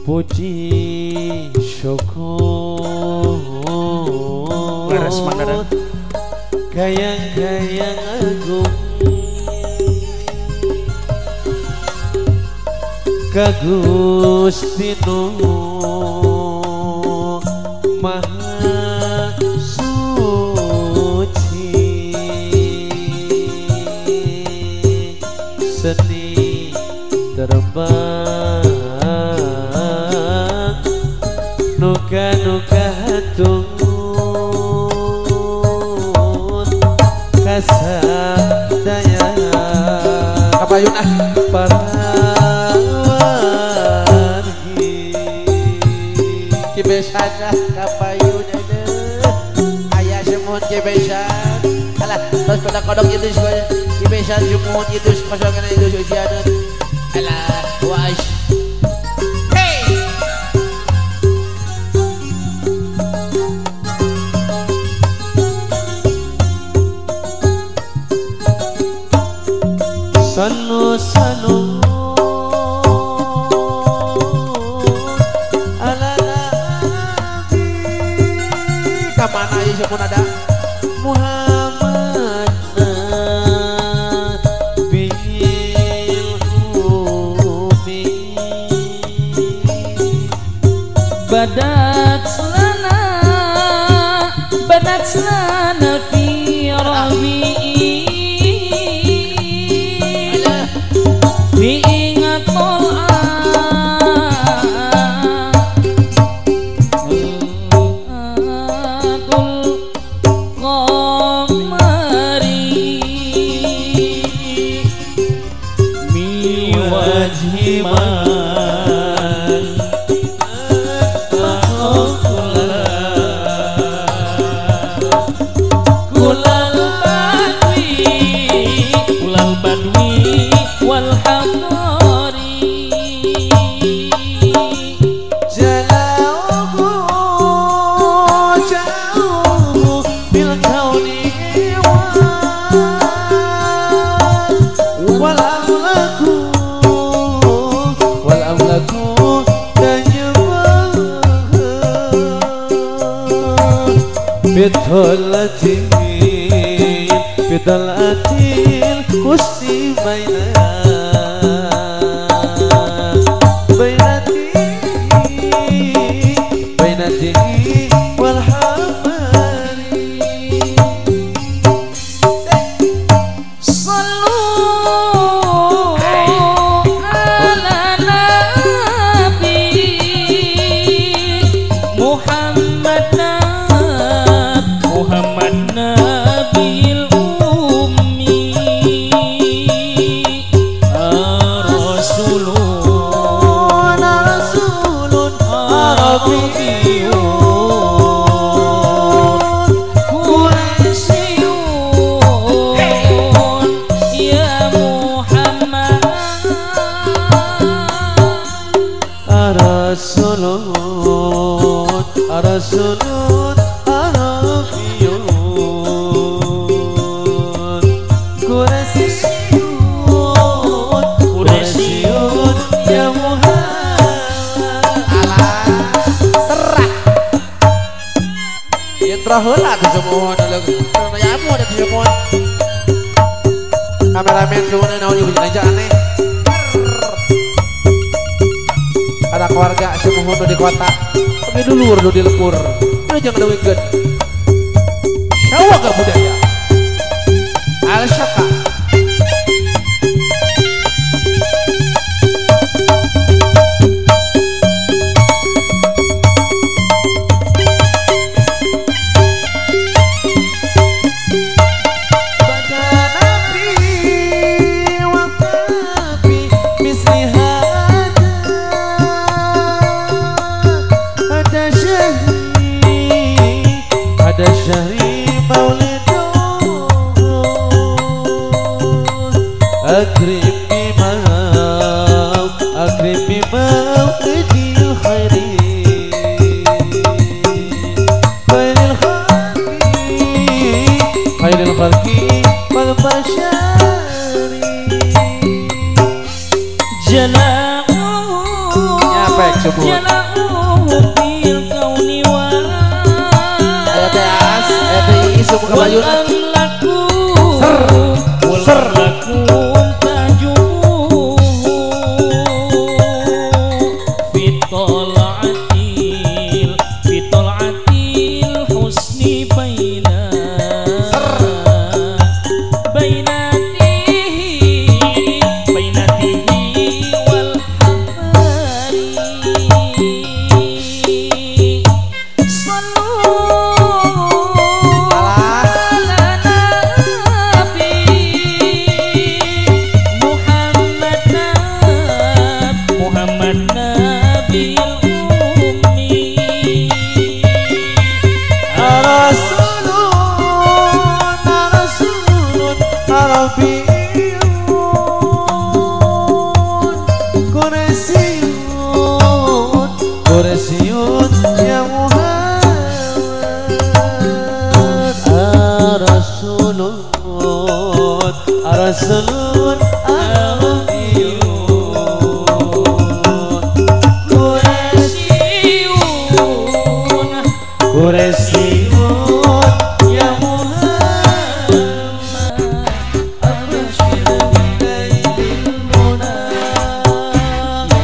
puji syukur Laras Mandara kayang-kayang agung ka Gusti Nu Maha Suci seni terbang nuka-nuka hatun kasadaya kapayun para wargi kibesan kapayun ayah semut kibesan alah terus pada kodok itu semuanya kibesan semut itu kosongan itu sosianut alah wash Sanu ala nabi kamana ieu pun ada Muhammad nabil umi badat selana fi rabi'i diingat tol'atul qamari mi wajhi man kulal badwi wal hadari jauh bil kauni wal amlaku dan bidolatin kusti bainati wal hamari sallu ala nabi Muhammad nabil ummi rasulun arabiyyun quraisyun ya Muhammad arasulun arabiyyun Quraisyun ya Muhammad serah intro heula tuh semua lagu ya mu ada tuh semua kameramen semua naon ibu aja aneh ada keluarga semua di kota tapi dulur di lepur udah jangan dewikeun syawaga budaya al-syaka ada syahri maulidun akrim bimau idil khairi khairil khalqi wal bashari nyapek Cemut. fil kauni wa Ayo teas, isu muka baju. Ser lakum tajuhu fitolatil husni bainatihi wal hafari sallu ala nabi Muhammad nabil ummi Rasulun Arabiyyun Quraisyun ya Muhammad Rasulun Arabiyyun Quraisyun ya Muhammad abshir bilailil muna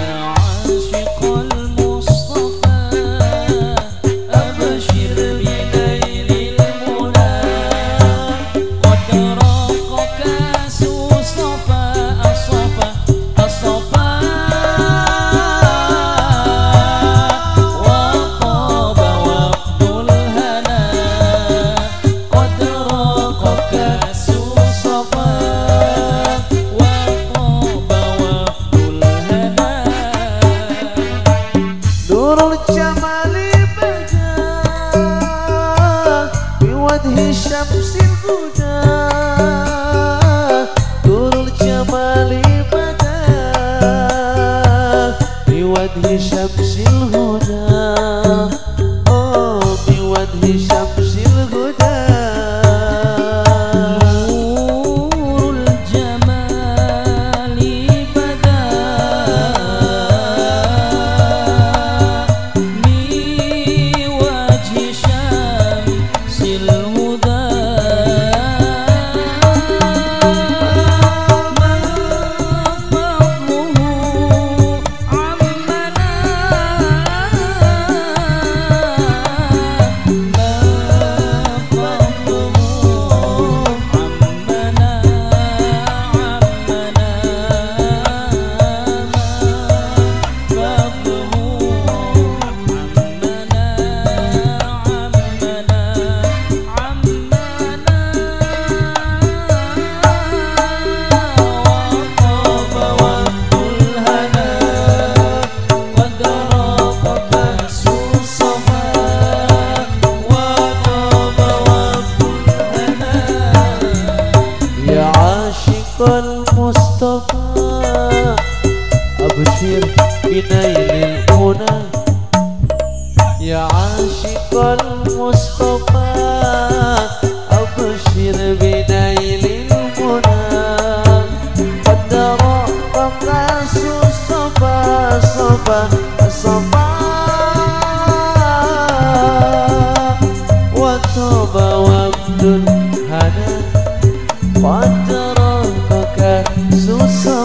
ya ashiqal Mustafa abshir bilailil muna qad raqaka susafa asafa wa qaba wabdul hana qad raqaka susafa wa qaba wabdul hana nurul jamali bada biwadhi syamsil huda nurul jamali bada biwadhi syamsil huda oh biwadhi syamsil huda nurul jamali bada biwadhi syamsil huda ma fadluhu ammana abshir binailil muna ya ashiqal Mustafa abshir binailil muna qad raqaka susafa safa safa wa taba wabdul hana qad raqaka susafa